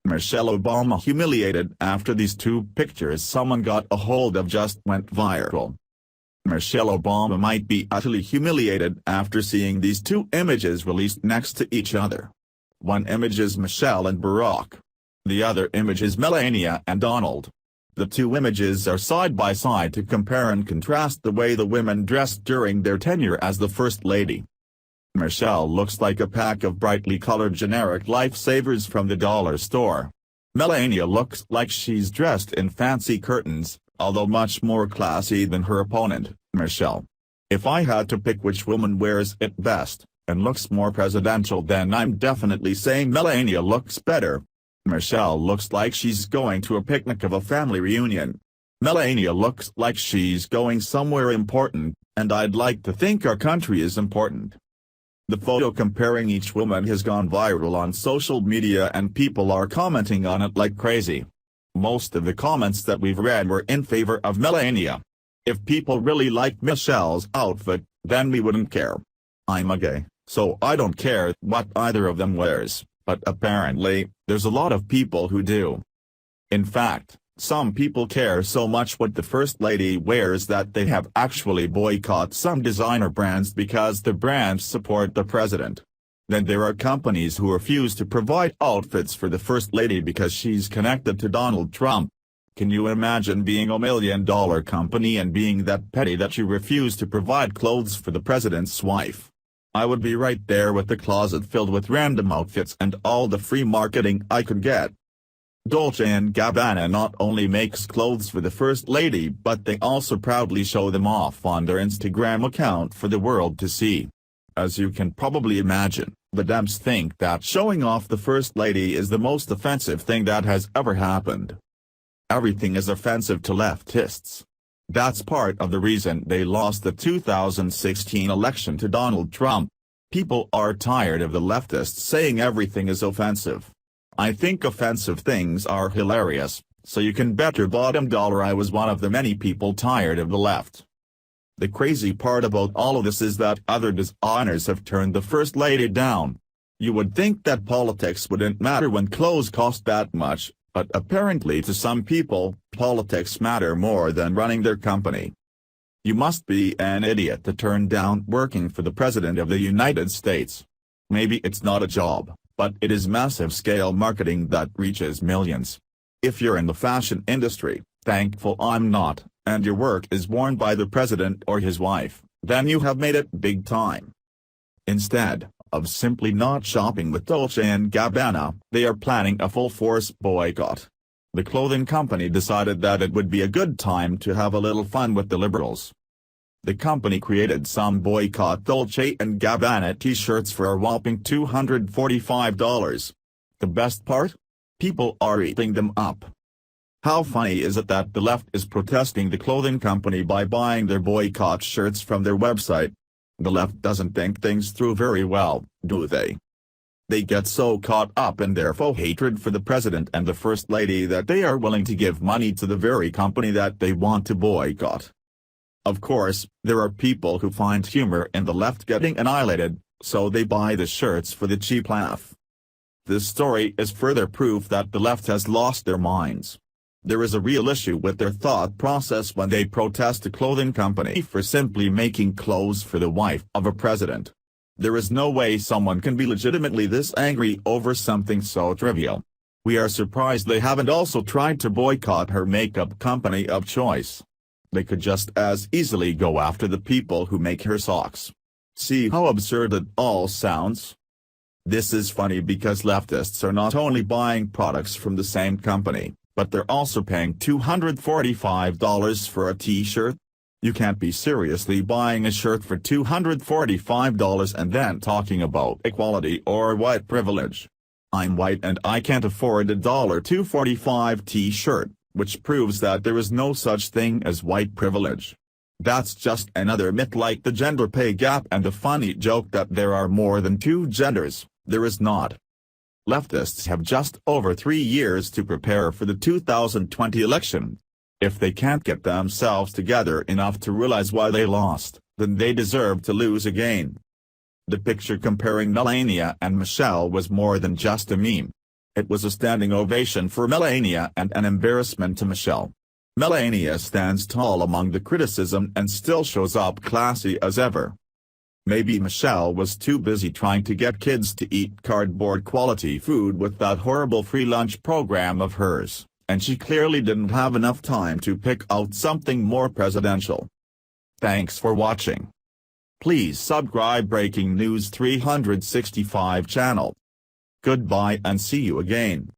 Michelle Obama humiliated after these two pictures someone got a hold of just went viral. Michelle Obama might be utterly humiliated after seeing these two images released next to each other. One image is Michelle and Barack. The other image is Melania and Donald. The two images are side by side to compare and contrast the way the women dressed during their tenure as the First Lady. Michelle looks like a pack of brightly colored generic lifesavers from the dollar store. Melania looks like she's dressed in fancy curtains, although much more classy than her opponent, Michelle. If I had to pick which woman wears it best, and looks more presidential, then I'm definitely saying Melania looks better. Michelle looks like she's going to a picnic of a family reunion. Melania looks like she's going somewhere important, and I'd like to think our country is important. The photo comparing each woman has gone viral on social media and people are commenting on it like crazy. Most of the comments that we've read were in favor of Melania. If people really liked Michelle's outfit, then we wouldn't care. I'm a gay, so I don't care what either of them wears, but apparently, there's a lot of people who do. In fact, some people care so much what the First Lady wears that they have actually boycotted some designer brands because the brands support the president. Then there are companies who refuse to provide outfits for the First Lady because she's connected to Donald Trump. Can you imagine being a $1 million company and being that petty that you refuse to provide clothes for the president's wife? I would be right there with the closet filled with random outfits and all the free marketing I could get. Dolce & Gabbana not only makes clothes for the First Lady but they also proudly show them off on their Instagram account for the world to see. As you can probably imagine, the Dems think that showing off the First Lady is the most offensive thing that has ever happened. Everything is offensive to leftists. That's part of the reason they lost the 2016 election to Donald Trump. People are tired of the leftists saying everything is offensive. I think offensive things are hilarious, so you can bet your bottom dollar I was one of the many people tired of the left. The crazy part about all of this is that other designers have turned the First Lady down. You would think that politics wouldn't matter when clothes cost that much, but apparently to some people, politics matter more than running their company. You must be an idiot to turn down working for the President of the United States. Maybe it's not a job, but it is massive-scale marketing that reaches millions. If you're in the fashion industry, thankful I'm not, and your work is worn by the president or his wife, then you have made it big time. Instead of simply not shopping with Dolce & Gabbana, they are planning a full-force boycott. The clothing company decided that it would be a good time to have a little fun with the liberals. The company created some boycott Dolce & Gabbana t-shirts for a whopping $245. The best part? People are eating them up. How funny is it that the left is protesting the clothing company by buying their boycott shirts from their website? The left doesn't think things through very well, do they? They get so caught up in their faux hatred for the president and the First Lady that they are willing to give money to the very company that they want to boycott. Of course, there are people who find humor in the left getting annihilated, so they buy the shirts for the cheap laugh. This story is further proof that the left has lost their minds. There is a real issue with their thought process when they protest a clothing company for simply making clothes for the wife of a president. There is no way someone can be legitimately this angry over something so trivial. We are surprised they haven't also tried to boycott her makeup company of choice. They could just as easily go after the people who make her socks. See how absurd it all sounds? This is funny because leftists are not only buying products from the same company, but they're also paying $245 for a t-shirt. You can't be seriously buying a shirt for $245 and then talking about equality or white privilege. I'm white and I can't afford a $245 t-shirt, which proves that there is no such thing as white privilege. That's just another myth like the gender pay gap and the funny joke that there are more than two genders. There is not. Leftists have just over 3 years to prepare for the 2020 election. If they can't get themselves together enough to realize why they lost, then they deserve to lose again. The picture comparing Melania and Michelle was more than just a meme. It was a standing ovation for Melania and an embarrassment to Michelle. Melania stands tall among the criticism and still shows up classy as ever. Maybe Michelle was too busy trying to get kids to eat cardboard-quality food with that horrible free lunch program of hers, and she clearly didn't have enough time to pick out something more presidential. Thanks for watching. Please subscribe Breaking News 365 channel. Goodbye and see you again.